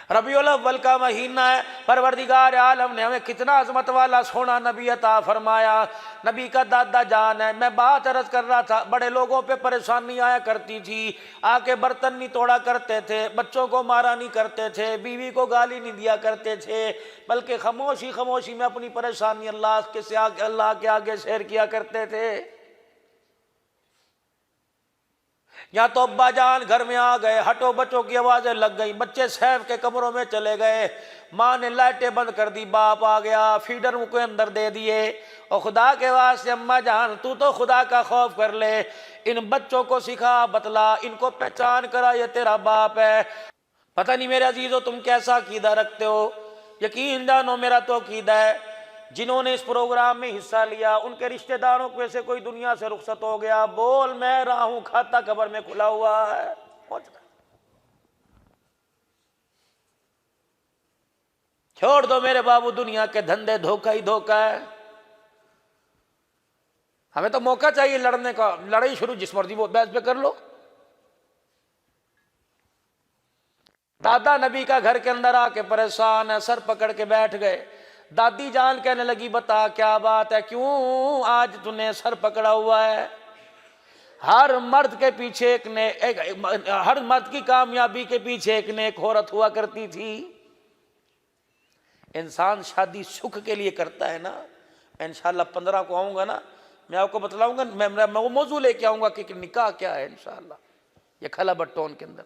ربیع الاول کا مہینہ ہے، پروردگار عالم نے ہمیں کتنا عظمت والا سونا نبی عطا فرمایا۔ نبی کا دادا جان ہے۔ میں بات عرض کر رہا تھا، بڑے لوگوں پہ پریشانی آیا کرتی تھی، آ کے برتن نہیں توڑا کرتے تھے، بچوں کو مارا نہیں کرتے تھے، بیوی کو گالی نہیں دیا کرتے تھے، بلکہ خاموشی خاموشی میں اپنی پریشانی اللہ کے آگے شیئر کیا کرتے تھے۔ یا تو ابا جان گھر میں آ گئے، ہٹو بچوں کی آوازیں لگ گئی، بچے سیف کے کمروں میں چلے گئے، ماں نے لائٹیں بند کر دی، باپ آ گیا، فیڈر کو اندر دے دیے، اور خدا کے واسطے اماں جان تو خدا کا خوف کر لے، ان بچوں کو سکھا بتلا، ان کو پہچان کرا یہ تیرا باپ ہے۔ پتہ نہیں میرے عزیزو تم کیسا عقیدہ رکھتے ہو، یقین جانو میرا تو عقیدہ ہے جنہوں نے اس پروگرام میں حصہ لیا ان کے رشتہ داروں کو سے کوئی دنیا سے رخصت ہو گیا، بول میں رہا ہوں، کھاتا قبر میں کھلا ہوا ہے۔ چھوڑ دو میرے بابو، دنیا کے دھندے دھوکہ ہی دھوکہ ہے۔ ہمیں تو موقع چاہیے لڑنے کا، لڑائی شروع جس مرضی وہ بحث پہ کر لو۔ دادا نبی کا گھر کے اندر آ کے پریشان ہے، سر پکڑ کے بیٹھ گئے۔ دادی جان کہنے لگی بتا کیا بات ہے، کیوں آج تو نے سر پکڑا ہوا ہے؟ ہر مرد کے پیچھے ہر مرد کی کامیابی کے پیچھے ایک نیک عورت ہوا کرتی تھی۔ انسان شادی سکھ کے لیے کرتا ہے نا۔ میں انشاءاللہ 15 کو آؤں گا نا، میں آپ کو بتلاؤں گا، میں وہ موضوع لے کے آؤں گا کہ نکاح کیا ہے انشاءاللہ۔ یہ کھلا بٹون کے اندر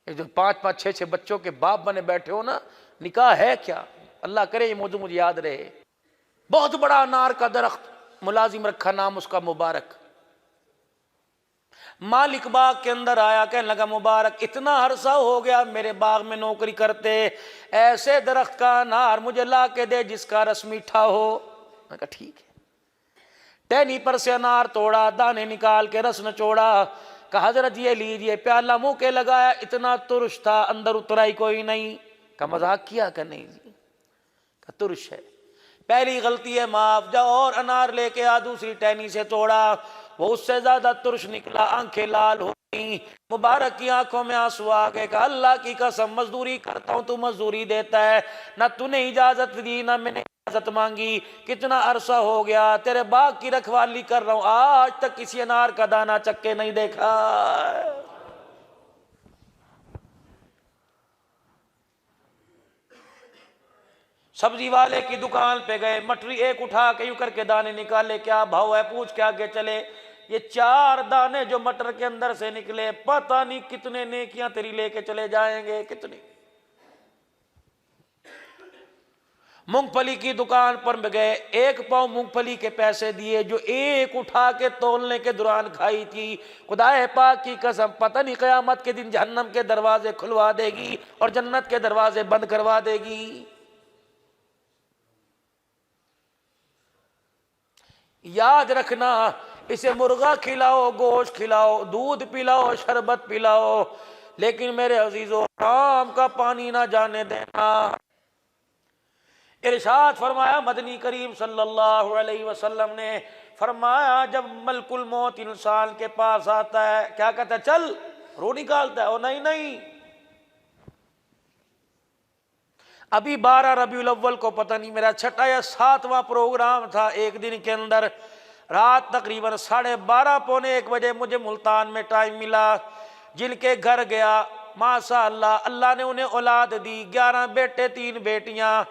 جو 5 6 بچوں کے باپ بنے بیٹھے ہو نا، نکاح ہے کیا؟ اللہ کرے یہ موضوع مجھے یاد رہے۔ بہت بڑا انار کا درخت، ملازم رکھا نام اس کا مبارک، مالک باغ کے اندر آیا، کہنے لگا مبارک اتنا عرصہ ہو گیا میرے باغ میں نوکری کرتے، ایسے درخت کا انار مجھے لا کے دے جس کا رس میٹھا ہو۔ میں کہا ٹھیک ہے۔ ٹہنی پر سے انار توڑا، دانے نکال کے رس نچوڑا، کہا حضرت یہ لیجئے، پیالہ منہ کے لگایا، اتنا ترش تھا اندر اترائی کوئی نہیں۔ کہا مذاق کیا کہ نہیں جی؟ کہا ترش ہے، پہلی غلطی ہے معاف، جاؤ اور انار لے کے آ۔ دوسری ٹہنی سے توڑا، وہ اس سے زیادہ ترش نکلا، آنکھیں لال ہو گئی، مبارک کی آنکھوں میں آنسو آ گئے۔ کہا اللہ کی قسم مزدوری کرتا ہوں تو مزدوری دیتا ہے، نہ تو نے اجازت دی نہ میں نے اجازت مانگی، کتنا عرصہ ہو گیا تیرے باغ کی رکھوالی کر رہا ہوں، آج تک کسی انار کا دانہ چک کے نہیں دیکھا۔ سبزی والے کی دکان پہ گئے، مٹری ایک اٹھا کے یوں کر کے دانے نکالے، کیا بھاؤ ہے پوچھ کے آگے چلے، یہ 4 دانے جو مٹر کے اندر سے نکلے پتہ نہیں کتنے نیکیاں تیری لے کے چلے جائیں گے، کتنی۔ مونگ پھلی کی دکان پر گئے، 1 پاؤں مونگ پھلی کے پیسے دیے جو ایک اٹھا کے تولنے کے دوران کھائی تھی، خدا پاک کی قسم پتہ نہیں قیامت کے دن جہنم کے دروازے کھلوا دے گی اور جنت کے دروازے بند کروا دے گی۔ یاد رکھنا، اسے مرغا کھلاؤ، گوشت کھلاؤ، دودھ پلاؤ، شربت پلاؤ، لیکن میرے عزیزو حرام کا پانی نہ جانے دینا۔ ارشاد فرمایا مدنی کریم صلی اللہ علیہ وسلم نے فرمایا جب ملک الموت انسان کے پاس آتا ہے کیا کہتا ہے؟ چل، روح نکالتا ہے، او نہیں نہیں، ابھی 12 ربیع الاول کو پتہ نہیں میرا 6واں یا 7واں پروگرام تھا، ایک دن کے اندر رات تقریباً 12:30 پونے 1 بجے مجھے ملتان میں ٹائم ملا، جن کے گھر گیا ماشاء اللہ اللہ نے انہیں اولاد دی، 11 بیٹے 3 بیٹیاں،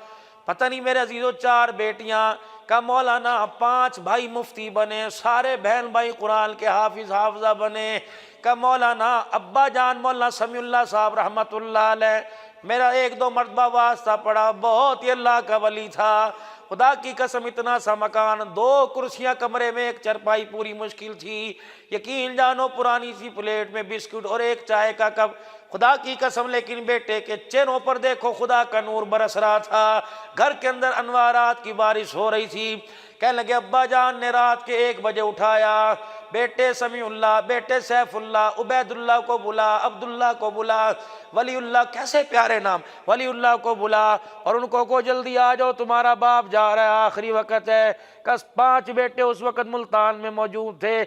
پتہ نہیں میرے عزیزو 4 بیٹیاں کا مولانا، 5 بھائی مفتی بنے، سارے بہن بھائی قرآن کے حافظ حافظہ بنے، کا مولانا ابا جان مولانا سمیع اللہ صاحب رحمت اللہ علیہ، میرا 1-2 مرتبہ واسطہ پڑا، بہت ہی اللہ کا ولی تھا، خدا کی قسم اتنا سا مکان، 2 کرسیاں کمرے میں، 1 چرپائی پوری مشکل تھی، یقین جانو پرانی سی پلیٹ میں بسکٹ اور 1 چائے کا کپ، خدا کی قسم، لیکن بیٹے کے چہروں پر دیکھو خدا کا نور برس رہا تھا، گھر کے اندر انوارات کی بارش ہو رہی تھی۔ کہنے لگے ابا جان نے رات کے 1 بجے اٹھایا، بیٹے سمیع اللہ، بیٹے سیف اللہ، عبید اللہ کو بلا، عبداللہ کو بلا، ولی اللہ، کیسے پیارے نام، ولی اللہ کو بلا، اور ان کو جلدی آ جاؤ تمہارا باپ جا رہا ہے، آخری وقت ہے۔ 5 بیٹے اس وقت ملتان میں موجود تھے،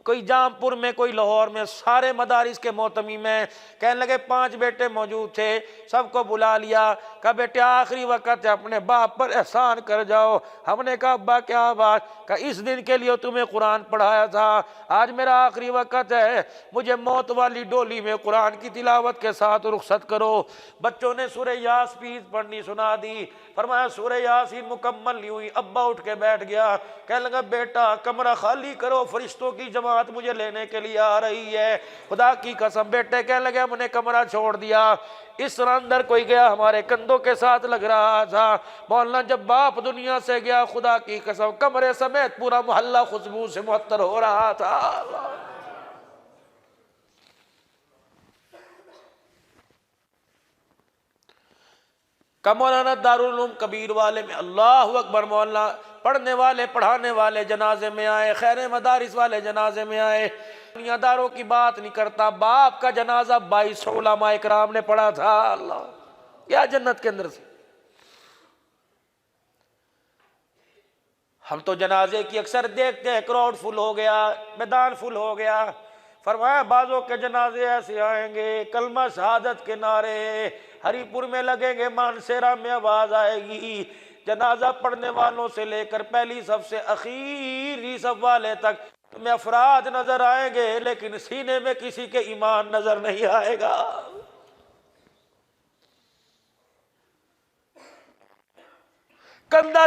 کوئی جامپور میں کوئی لاہور میں، سارے مدارس کے محتمم میں کہنے لگے 5 بیٹے موجود تھے، سب کو بلا لیا، کہا بیٹے آخری وقت ہے اپنے باپ پر احسان کر جاؤ۔ ہم نے کہا ابا کیا بات؟ کہا اس دن کے لیے تمہیں قرآن پڑھایا تھا، آج میرا آخری وقت ہے، مجھے موت والی ڈولی میں قرآن کی تلاوت کے ساتھ رخصت کرو۔ بچوں نے سورہ یاسین پڑھنی سنا دی، فرمایا سورہ یاسین مکمل نہیں ہوئی، ابا اٹھ کے بیٹھ گیا، کہنے لگا بیٹا کمرہ خالی کرو، فرشتوں کی جماعت مجھے لینے کے لیے آ رہی ہے۔ خدا کی قسم بیٹے کہنے لگے ہم نے کمرہ چھوڑ دیا، اس طرح اندر کوئی گیا ہمارے کندھوں کے ساتھ لگ رہا تھا۔ مولانا جب باپ دنیا سے گیا، خدا کی قسم کمرے سمیت پورا محلہ خوشبو سے معطر ہو رہا تھا۔ کہ مولانا دارالعلوم کبیر والے میں اللہ اکبر، مولانا پڑھنے والے پڑھانے والے جنازے میں آئے، خیر مدارس والے جنازے میں آئے، دنیا داروں کی بات نہیں کرتا، باپ کا جنازہ 22 علماء اکرام نے پڑھا تھا۔ اللہ کیا جنت کے اندر سے ہم تو جنازے کی اکثر دیکھتے ہیں کراؤڈ فل ہو گیا، میدان فل ہو گیا، فرمایا بعضوں کے جنازے ایسے آئیں گے کلمہ شہادت کے نعرے ہری پور میں لگیں گے، مانسیرا میں آواز آئے گی، جنازہ پڑھنے والوں سے لے کر پہلی صف سے آخری صف والے تک تمہیں افراد نظر آئیں گے، لیکن سینے میں کسی کے ایمان نظر نہیں آئے گا۔ کندھا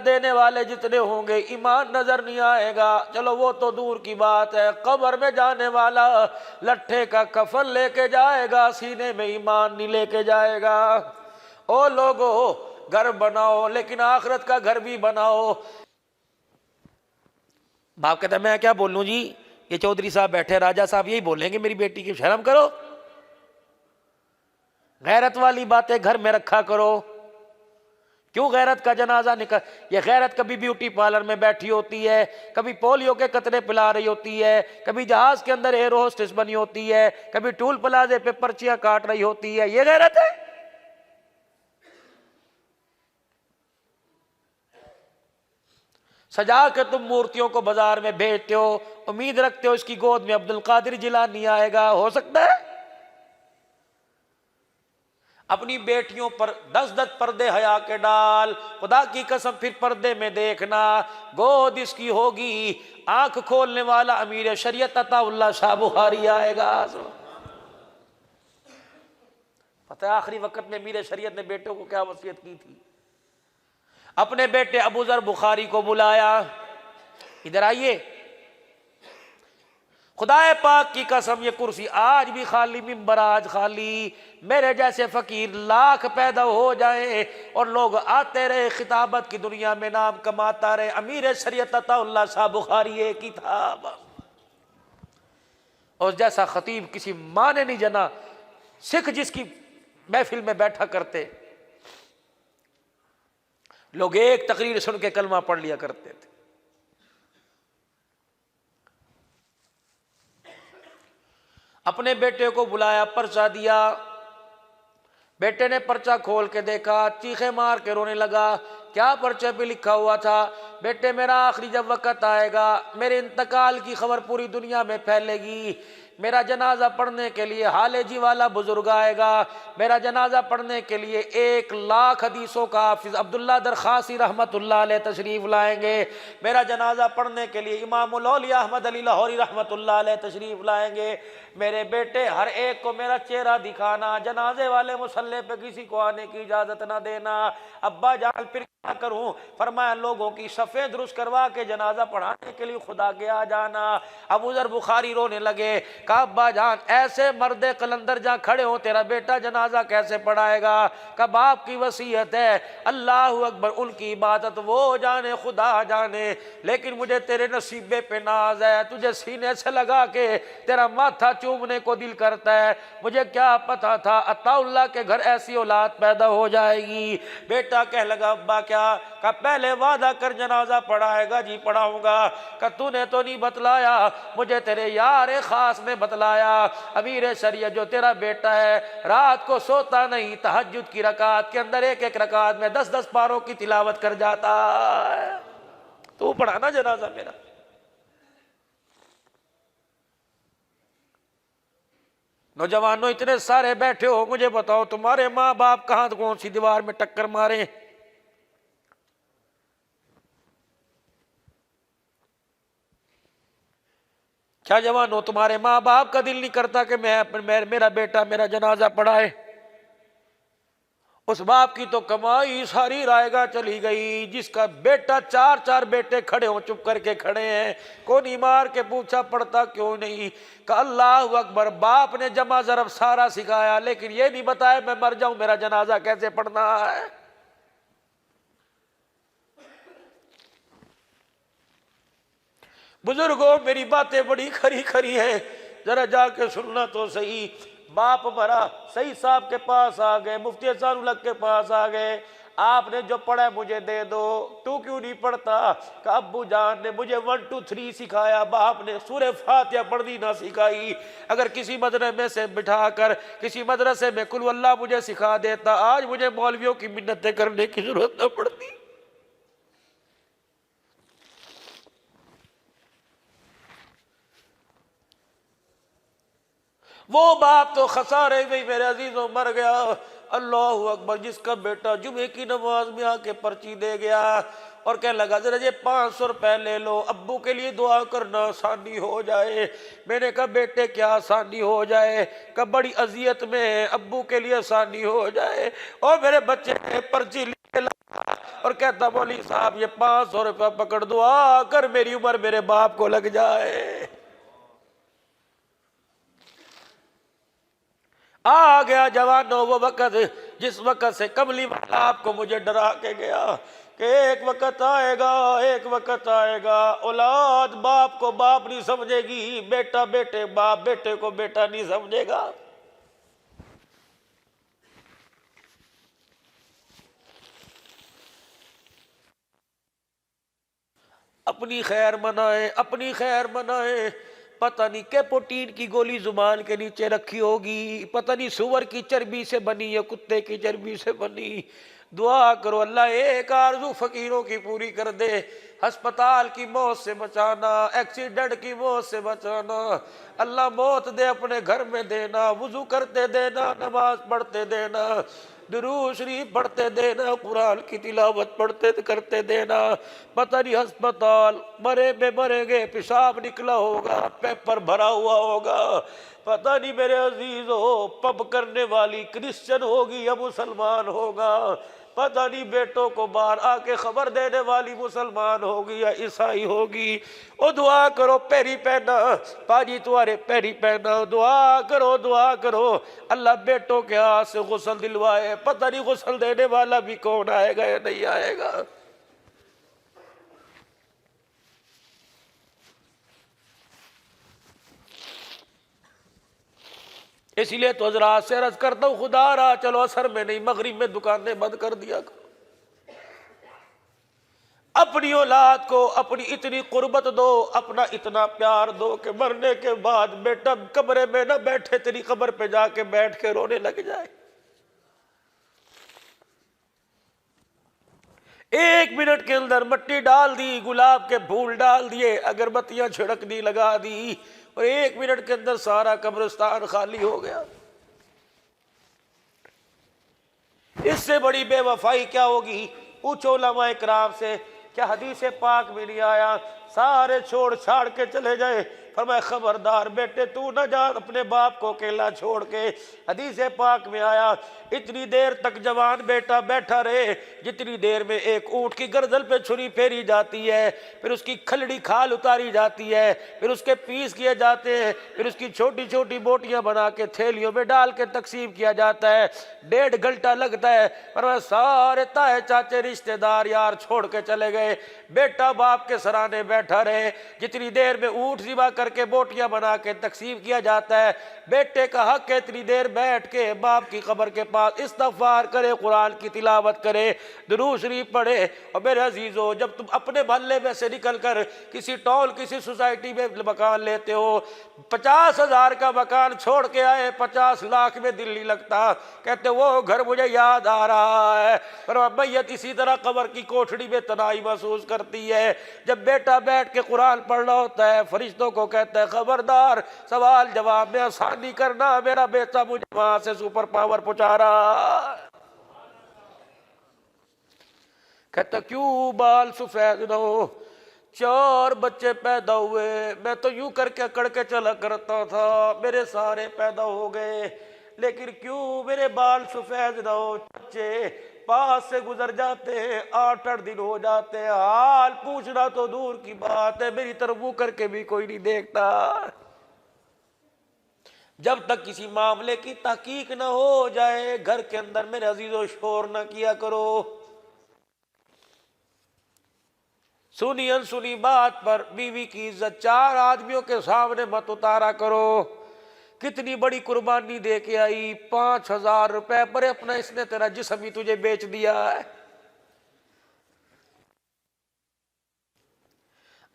دینے والے جتنے ہوں گے ایمان نظر نہیں آئے گا۔ چلو وہ تو دور کی بات ہے، قبر میں جانے والا لٹھے کا کفن لے کے جائے گا، سینے میں ایمان نہیں لے کے جائے گا۔ او لوگو گھر بناؤ لیکن آخرت کا گھر بھی بناؤ۔ باپ کہتا ہے میں کیا بولوں جی، یہ چودھری صاحب بیٹھے راجہ صاحب یہی بولیں گے میری بیٹی کی، شرم کرو، غیرت والی باتیں گھر میں رکھا کرو۔ کیوں غیرت کا جنازہ نکل، یہ غیرت کبھی بیوٹی پارلر میں بیٹھی ہوتی ہے، کبھی پولیو کے قطرے پلا رہی ہوتی ہے، کبھی جہاز کے اندر ایئر ہوسٹس بنی ہوتی ہے، کبھی ٹول پلازے پہ پرچیاں کاٹ رہی ہوتی ہے، یہ غیرت ہے؟ سجا کے تم مورتیوں کو بازار میں بیچتے ہو، امید رکھتے ہو اس کی گود میں عبد القادر جیلانی آئے گا، ہو سکتا ہے؟ اپنی بیٹیوں پر 10 پردے حیا کے ڈال، خدا کی قسم پھر پردے میں دیکھنا، گود اس کی ہوگی، آنکھ کھولنے والا امیر شریعت عطا اللہ شاہ بخاری آئے گا۔ پتہ ہے آخری وقت میں امیر شریعت نے بیٹوں کو کیا وصیت کی تھی؟ اپنے بیٹے ابو ذر بخاری کو بلایا، ادھر آئیے، خدا پاک کی قسم یہ کرسی آج بھی خالی، ممبر آج خالی، میرے جیسے فقیر لاکھ پیدا ہو جائیں اور لوگ آتے رہے خطابت کی دنیا میں نام کماتا رہے، امیر شریعت عطا اللہ شاہ بخاری ایک ہی تھا۔ اور جیسا خطیب کسی ماں نے نہیں جنا، سکھ جس کی محفل میں بیٹھا کرتے لوگ ایک تقریر سن کے کلمہ پڑھ لیا کرتے تھے۔ اپنے بیٹے کو بلایا، پرچہ دیا، بیٹے نے پرچہ کھول کے دیکھا، چیخے مار کے رونے لگا، کیا پرچے پہ لکھا ہوا تھا؟ بیٹے میرا آخری جب وقت آئے گا، میرے انتقال کی خبر پوری دنیا میں پھیلے گی، میرا جنازہ پڑھنے کے لیے حال جی والا بزرگ آئے گا، میرا جنازہ پڑھنے کے لیے 1,00,000 حدیثوں کا حافظ عبداللہ درخاسی رحمت اللہ علیہ تشریف لائیں گے، میرا جنازہ پڑھنے کے لیے امام الاولیاء احمد علی لاہوری رحمت اللہ علیہ تشریف لائیں گے۔ میرے بیٹے ہر ایک کو میرا چہرہ دکھانا، جنازے والے مسلح پہ کسی کو آنے کی اجازت نہ دینا۔ ابا جان پھر کیا کروں؟ فرمایا لوگوں کی صفیں درست کروا کے جنازہ پڑھانے کے لیے خدا کے آ جانا۔ ابو ذر بخاری رونے لگے، کہا ابا جان ایسے مرد قلندر جہاں کھڑے ہو تیرا بیٹا جنازہ کیسے پڑھائے گا؟ کہ باپ کی وصیت ہے، اللہ اکبر، ان کی عبادت وہ جانے خدا جانے، لیکن مجھے تیرے نصیبے پہ ناز ہے، تجھے سینے سے لگا کے تیرا ماتھا چومنے کو دل کرتا ہے، مجھے کیا پتا تھا عطا اللہ کے گھر ایسی اولاد پیدا ہو جائے گی۔ بیٹا کہہ لگا ابا کیا؟ کہ پہلے وعدہ کر جنازہ پڑھائے گا؟ جی پڑھاؤں گا۔ کہ تو نے تو نہیں بتلایا، مجھے تیرے یار خاص نے بتلایا، امیر شریعت جو تیرا بیٹا ہے رات کو سوتا نہیں، تہجد کی رکعت کے اندر ایک ایک رکعت میں 10 پاروں کی تلاوت کر جاتا ہے، تو پڑھانا جنازہ میرا۔ نوجوانوں اتنے سارے بیٹھے ہو، مجھے بتاؤ تمہارے ماں باپ کہاں کون سی دیوار میں ٹکر مارے؟ کیا جوانوں تمہارے ماں باپ کا دل نہیں کرتا کہ میرا بیٹا میرا جنازہ پڑھائے؟ اس باپ کی تو کمائی ساری رائے گاہ چلی گئی، جس کا بیٹا چار چار بیٹے کھڑے ہوں چپ کر کے کھڑے ہیں، کوئی نہیں مار کے پوچھا پڑھتا کیوں نہیں؟ کہ اللہ اکبر، باپ نے جمع ضرب سارا سکھایا لیکن یہ نہیں بتایا میں مر جاؤں میرا جنازہ کیسے پڑھنا ہے۔ بزرگوں میری باتیں بڑی کھری کھری ہیں، ذرا جا کے سننا تو صحیح۔ باپ مرا، سعید صاحب کے پاس آ گئے، مفتی احسان الحق کے پاس آ گئے، آپ نے جو پڑھا ہے مجھے دے دو۔ تو کیوں نہیں پڑھتا؟ کہ ابو جان نے مجھے 1 2 3 سکھایا، باپ نے سورہ فاتحہ پڑھنی نہ سکھائی۔ اگر کسی مدرسے میں سے بٹھا کر کسی مدرسے میں قل اللہ مجھے سکھا دیتا، آج مجھے مولویوں کی منتیں کرنے کی ضرورت نہ پڑتی۔ وہ باپ تو خسارے میں میرے عزیزوں مر گیا۔ اللہ اکبر، جس کا بیٹا جمعے کی نماز میں آ کے پرچی دے گیا اور کہنے لگا ذرا یہ 500 روپے لے لو، ابو کے لیے دعا کرنا آسانی ہو جائے۔ میں نے کہا بیٹے کیا آسانی ہو جائے؟ کہ بڑی اذیت میں ہے، ابو کے لیے آسانی ہو جائے۔ اور میرے بچے نے پرچی لے لگا اور کہتا مولوی صاحب یہ 500 روپے پکڑ، دعا کر میری عمر میرے باپ کو لگ جائے۔ آ گیا جوانوں وہ وقت جس وقت سے کملی والا آپ کو مجھے ڈرا کے گیا کہ ایک وقت آئے گا، ایک وقت آئے گا، اولاد باپ کو باپ نہیں سمجھے گی، بیٹا بیٹے باپ بیٹے کو بیٹا نہیں سمجھے گا۔ اپنی خیر منائیں، اپنی خیر منائیں۔ پتہ نہیں کیپوٹین کی گولی زبان کے نیچے رکھی ہوگی، پتہ نہیں سور کی چربی سے بنی یا کتے کی چربی سے بنی۔ دعا کرو اللہ ایک آرزو فقیروں کی پوری کر دے، ہسپتال کی موت سے بچانا، ایکسیڈنٹ کی موت سے بچانا۔ اللہ موت دے اپنے گھر میں دینا، وضو کرتے دینا، نماز پڑھتے دینا، درود شریف پڑھتے دینا، قرآن کی تلاوت پڑھتے کرتے دینا۔ پتہ نہیں ہسپتال مرے میں مریں گے، پیشاب نکلا ہوگا، پیپر بھرا ہوا ہوگا، پتہ نہیں میرے عزیزو پب کرنے والی کرسچن ہوگی یا مسلمان ہوگا، پتہ نہیں بیٹوں کو باہر آ کے خبر دینے والی مسلمان ہوگی یا عیسائی ہوگی۔ او دعا کرو، پیری پہنا پاجی تمہارے پیری پہنا، دعا کرو دعا کرو اللہ بیٹوں کے ہاتھ سے غسل دلوائے۔ پتہ نہیں غسل دینے والا بھی کون آئے گا یا نہیں آئے گا۔ اس لیے تو حضرات سے عرض کرتا ہوں خدا را چلو اثر میں نہیں مغرب میں دکانیں بند کر دیا کرو۔ اپنی اولاد کو اپنی اتنی قربت دو، اپنا اتنا پیار دو کہ مرنے کے بعد بیٹا قبر میں نہ بیٹھے، تیری قبر پہ جا کے بیٹھ کے رونے لگ جائے۔ 1 منٹ کے اندر مٹی ڈال دی، گلاب کے پھول ڈال دیے، اگربتیاں چھڑکنی لگا دی اور 1 منٹ کے اندر سارا قبرستان خالی ہو گیا۔ اس سے بڑی بے وفائی کیا ہوگی؟ پوچھو علماء اکرام سے، کیا حدیث پاک میں نہیں آیا سارے چھوڑ چھاڑ کے چلے جائے؟ فرمایا خبردار بیٹے تو نہ جا اپنے باپ کو اکیلا چھوڑ کے۔ حدیث پاک میں آیا اتنی دیر تک جوان بیٹا بیٹھا رہے جتنی دیر میں ایک اونٹ کی گردن پہ چھری پھیری جاتی ہے، پھر اس کی کھلڑی کھال اتاری جاتی ہے، پھر اس کے پیس کیے جاتے ہیں، پھر اس کی چھوٹی چھوٹی بوٹیاں بنا کے تھیلیوں میں ڈال کے تقسیم کیا جاتا ہے، 1.5 گھنٹہ لگتا ہے۔ پر سارے تائے چاچے رشتہ دار یار چھوڑ کے چلے گئے، بیٹا باپ کے سرانے بیٹھا رہے۔ جتنی دیر میں اونٹ ذبح کر کے بوٹیاں بنا کے تقسیم کیا جاتا ہے، بیٹے کا حق ہے اتنی دیر بیٹھ کے باپ کی قبر کے پاس استغفار کرے، قرآن کی تلاوت کرے، درود شریف پڑھے۔ اور میرے عزیزو جب تم اپنے محلے میں سے نکل کر کسی ٹول کسی سوسائٹی میں مکان لیتے ہو، 50,000 کا مکان چھوڑ کے آئے، 50 لاکھ میں دل نہیں لگتا، کہتے وہ گھر مجھے یاد آ رہا ہے۔ پر میت اسی طرح قبر کی کوٹھڑی میں تنہائی محسوس کرتی ہے۔ جب بیٹا بیٹھ کے قرآن پڑھ رہا ہوتا ہے، فرشتوں کو کہتا ہے خبردار سوال جواب میں آسانی کرنا، میرا بیٹا مجھے وہاں سے سپر پاور پہنچا رہا۔ کہتا کیوں بال سفید نہ ہو؟ 4 بچے پیدا ہوئے، میں تو یوں کر کے اکڑ کے چلا کرتا تھا، میرے سارے پیدا ہو گئے، لیکن کیوں میرے بال سفید نہ ہو؟ بچے پاس سے گزر جاتے ہیں، 8 دن ہو جاتے ہیں، حال پوچھنا تو دور کی بات ہے، میری طرف منہ کر کے بھی کوئی نہیں دیکھتا۔ جب تک کسی معاملے کی تحقیق نہ ہو جائے گھر کے اندر میرے عزیزو شور نہ کیا کرو۔ سنی انسنی بات پر بیوی کی عزت 4 آدمیوں کے سامنے مت اتارا کرو۔ کتنی بڑی قربانی دے کے آئی، 5000 روپے پر اپنا اس نے تیرا جسم ہی تجھے بیچ دیا ہے۔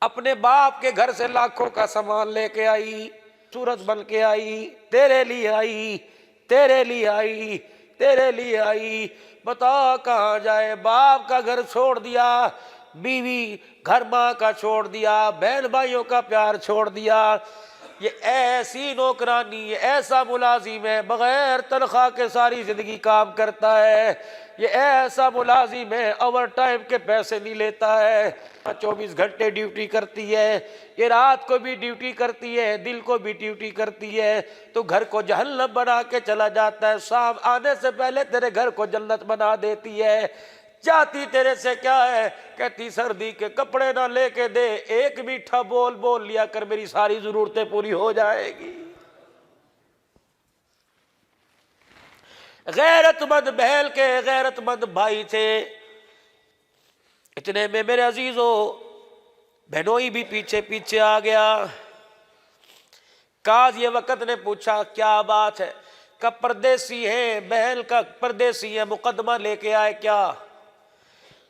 اپنے باپ کے گھر سے لاکھوں کا سامان لے کے آئی، سورج بن کے آئی، تیرے لیے آئی، تیرے لیے آئی، تیرے لیے آئی، بتا کہاں جائے؟ باپ کا گھر چھوڑ دیا، بیوی گھر ماں کا چھوڑ دیا، بہن بھائیوں کا پیار چھوڑ دیا۔ یہ ایسی نوکرانی، یہ ایسا ملازم ہے بغیر تنخواہ کے ساری زندگی کام کرتا ہے، یہ ایسا ملازم ہے اوور ٹائم کے پیسے نہیں لیتا ہے، 24 گھنٹے ڈیوٹی کرتی ہے، یہ رات کو بھی ڈیوٹی کرتی ہے، دل کو بھی ڈیوٹی کرتی ہے، تو گھر کو جہنم بنا کے چلا جاتا ہے، شام آنے سے پہلے تیرے گھر کو جنت بنا دیتی ہے۔ چاہتی تیرے سے کیا ہے؟ کہتی سردی کے کپڑے نہ لے کے دے، ایک میٹھا بول بول لیا کر، میری ساری ضرورتیں پوری ہو جائے گی۔ غیرت مند بہل کے غیرت مند بھائی تھے، اتنے میں میرے عزیزو بہنوئی بھی پیچھے پیچھے آ گیا۔ قاضی وقت نے پوچھا کیا بات ہے؟ کہ پردیسی ہے، بہل کا پردیسی ہے، مقدمہ لے کے آئے کیا؟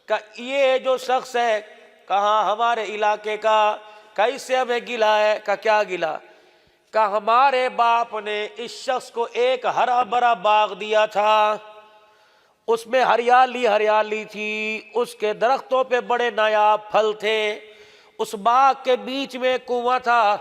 کہ یہ جو شخص ہے کہاں ہمارے علاقے کا، کہ اس سے ہمیں گلا ہے۔ کہ کیا گلا؟ کہ ہمارے باپ نے اس شخص کو ایک ہرا بھرا باغ دیا تھا، اس میں ہریالی ہریالی تھی، اس کے درختوں پہ بڑے نایاب پھل تھے، اس باغ کے بیچ میں کنواں تھا،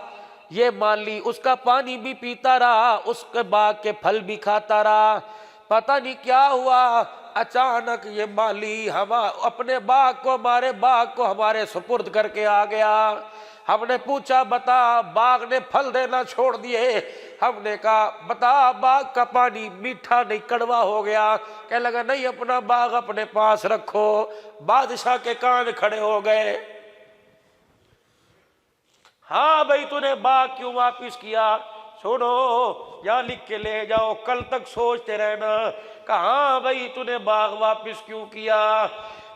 یہ مالی اس کا پانی بھی پیتا رہا، اس کے باغ کے پھل بھی کھاتا رہا۔ پتہ نہیں کیا ہوا، اچانک یہ مالی اپنے باغ کو، ہمارے باغ کو ہمارے سپرد کر کے آ گیا۔ ہم نے پوچھا بتا باغ نے پھل دینا چھوڑ دیے؟ ہم نے کہا بتا باغ کا پانی میٹھا نہیں کڑوا ہو گیا؟ کہنے لگا نہیں، اپنا باغ اپنے پاس رکھو۔ بادشاہ کے کان کھڑے ہو گئے، ہاں بھائی تو نے باغ کیوں واپس کیا؟ سنو یا لکھ کے لے جاؤ، کل تک سوچتے رہنا۔ کہاں بھائی تو نے باغ واپس کیوں کیا؟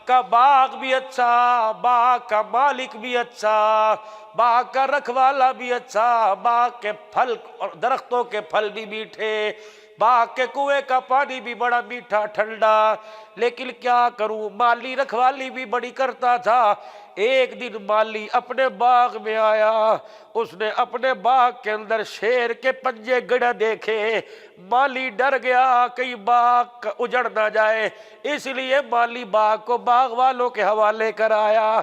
کا باغ بھی اچھا، باغ کا مالک بھی اچھا، باغ کا رکھوالا بھی اچھا، باغ کے پھل اور درختوں کے پھل بھی میٹھے، باغ کے کنویں کا پانی بھی بڑا میٹھا ٹھنڈا، لیکن کیا کروں مالی رکھوالی بھی بڑی کرتا تھا۔ ایک دن مالی اپنے باغ میں آیا، اس نے اپنے باغ کے اندر شیر کے پنجے گڑے دیکھے، مالی ڈر گیا کہیں باغ اجڑ نہ جائے، اس لیے مالی باغ کو باغ والوں کے حوالے کر آیا۔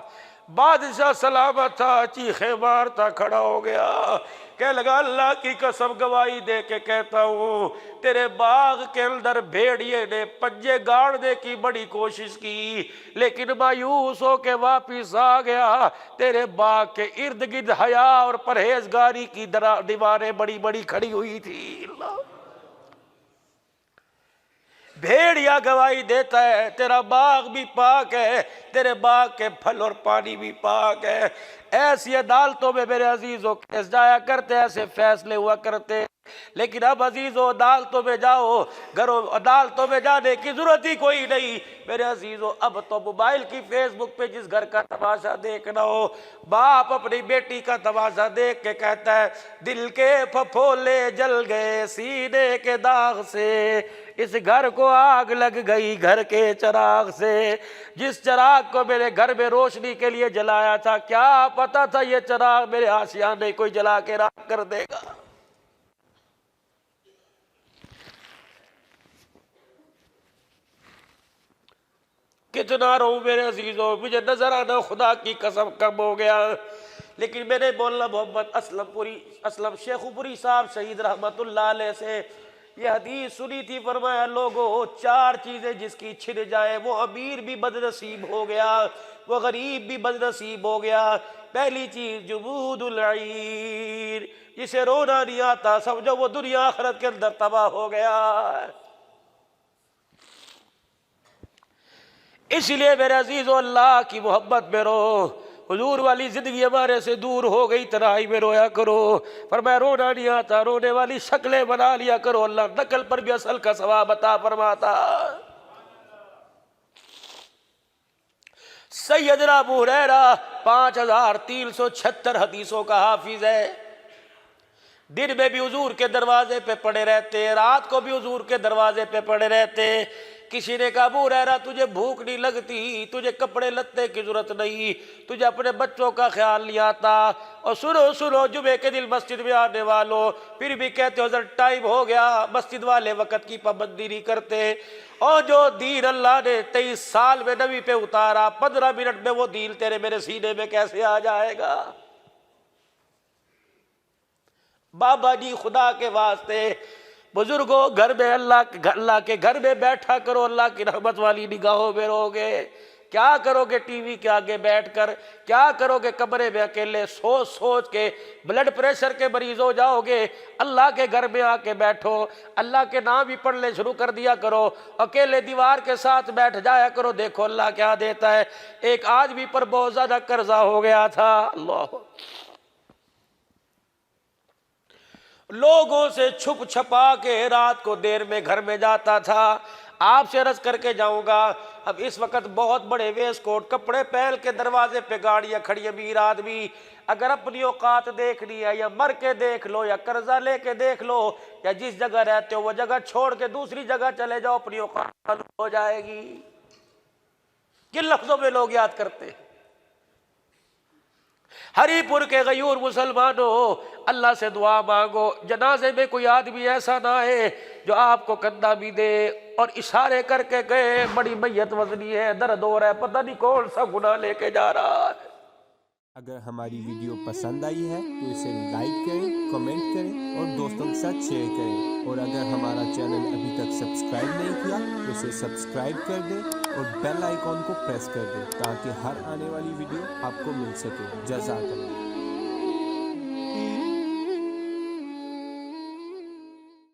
بادشاہ سلامت تھا، چیخے مارتا کھڑا ہو گیا، کہنے لگا اللہ کی قسم گواہی دے کے کہتا ہوں تیرے باغ کے اندر بھیڑیے نے پنجے گاڑنے کی بڑی کوشش کی، لیکن مایوس ہو کے واپس آ گیا۔ تیرے باغ کے ارد گرد حیا اور پرہیزگاری کی دیواریں بڑی بڑی کھڑی ہوئی تھی۔ اللہ بھیڑیا گواہی دیتا ہے تیرا باغ بھی پاک ہے، تیرے باغ کے پھل اور پانی بھی پاک ہے۔ ایسی عدالتوں میں میرے عزیزوں کیس جایا کرتے، ایسے فیصلے ہوا کرتے، لیکن اب عزیزوں عدالتوں میں جاؤ، گھروں عدالتوں میں جانے کی ضرورت ہی کوئی نہیں میرے عزیزوں۔ اب تو موبائل کی فیس بک پہ جس گھر کا تماشا دیکھنا ہو، باپ اپنی بیٹی کا تماشا دیکھ کے کہتا ہے دل کے پھپھولے جل گئے سینے کے داغ سے، اس گھر کو آگ لگ گئی گھر کے چراغ سے، جس چراغ کو میرے گھر میں روشنی کے لیے جلایا تھا، کیا پتا تھا یہ چراغ میرے آشیانے کوئی جلا کے راکھ کر دے گا۔ کتنا رو میرے عزیزوں، مجھے نظر آنا خدا کی قسم کم ہو گیا، لیکن میں نے مولانا محمد اسلم شیخو پوری صاحب شہید رحمت اللہ علیہ سے یہ حدیث سنی تھی، فرمایا لوگوں 4 چیزیں جس کی چھن جائے وہ امیر بھی بدنصیب ہو گیا، وہ غریب بھی بدنصیب ہو گیا۔ پہلی چیز جمود العیر، جسے رونا نہیں آتا سمجھو وہ دنیا آخرت کے اندر تباہ ہو گیا۔ اس لیے میرے عزیزو اللہ کی محبت میں رو، حضور والی زندگی ہمارے سے دور ہو گئی، تنہائی میں رویا کرو۔ فرمایا رونا نہیں آتا رونے والی شکلیں بنا لیا کرو، اللہ نقل پر بھی اصل کا ثواب عطا فرماتا۔ سیدنا ابو ہریرہ 5376 حدیثوں کا حافظ ہے، دن میں بھی حضور کے دروازے پہ پڑے رہتے، رات کو بھی حضور کے دروازے پہ پڑے رہتے۔ کسی نے کہا ابو ہریرہ تجھے بھوک نہیں لگتی، تجھے کپڑے لتے کی ضرورت نہیں، تجھے اپنے بچوں کا خیال نہیں آتا، اور سنو جمعے کے دن مسجد میں آنے والوں پھر بھی کہتے ہو حضرت ٹائم ہو گیا، مسجد والے وقت کی پابندی نہیں کرتے۔ اور جو دین اللہ نے 23 سال میں نبی پہ اتارا، 15 منٹ میں وہ دین تیرے میرے سینے میں کیسے آ جائے گا؟ بابا جی خدا کے واسطے بزرگوں گھر میں اللہ کے گھر میں بیٹھا کرو، اللہ کی رحمت والی نگاہوں میں رہو گے۔ کیا کرو گے ٹی وی کے آگے بیٹھ کر؟ کیا کرو گے کمرے میں اکیلے سوچ سوچ کے بلڈ پریشر کے مریض ہو جاؤ گے؟ اللہ کے گھر میں آ کے بیٹھو، اللہ کے نام ہی پڑھنے شروع کر دیا کرو، اکیلے دیوار کے ساتھ بیٹھ جایا کرو، دیکھو اللہ کیا دیتا ہے۔ ایک آدمی پر بہت زیادہ قرضہ ہو گیا تھا، اللہ لوگوں سے چھپ چھپا کے رات کو دیر میں گھر میں جاتا تھا۔ آپ سے عرض کر کے جاؤں گا، اب اس وقت بہت بڑے ویسٹ کوٹ کپڑے پہن کے دروازے پہ گاڑیاں کھڑی، امیر آدمی اگر اپنی اوقات دیکھنی ہے یا مر کے دیکھ لو یا قرضہ لے کے دیکھ لو، یا جس جگہ رہتے ہو وہ جگہ چھوڑ کے دوسری جگہ چلے جاؤ، اپنی اوقات ہو جائے گی۔ کن لفظوں میں لوگ یاد کرتے ہیں؟ ہری پور کے غیور مسلمانوں اللہ سے دعا مانگو جنازے میں کوئی آدمی ایسا نہ ہے جو آپ کو کندھا بھی دے اور اشارے کر کے کہے بڑی میت وزنی ہے، درد ہو رہا ہے، پتہ نہیں کون سا گناہ لے کے جا رہا ہے۔ اگر ہماری ویڈیو پسند آئی ہے تو اسے لائک کریں، کمنٹ کریں اور دوستوں کے ساتھ شیئر کریں، اور اگر ہمارا چینل ابھی تک سبسکرائب نہیں کیا تو اسے سبسکرائب کر دیں اور بیل آئیکن کو پریس کر دیں تاکہ ہر آنے والی ویڈیو آپ کو مل سکے۔ جزاک اللہ۔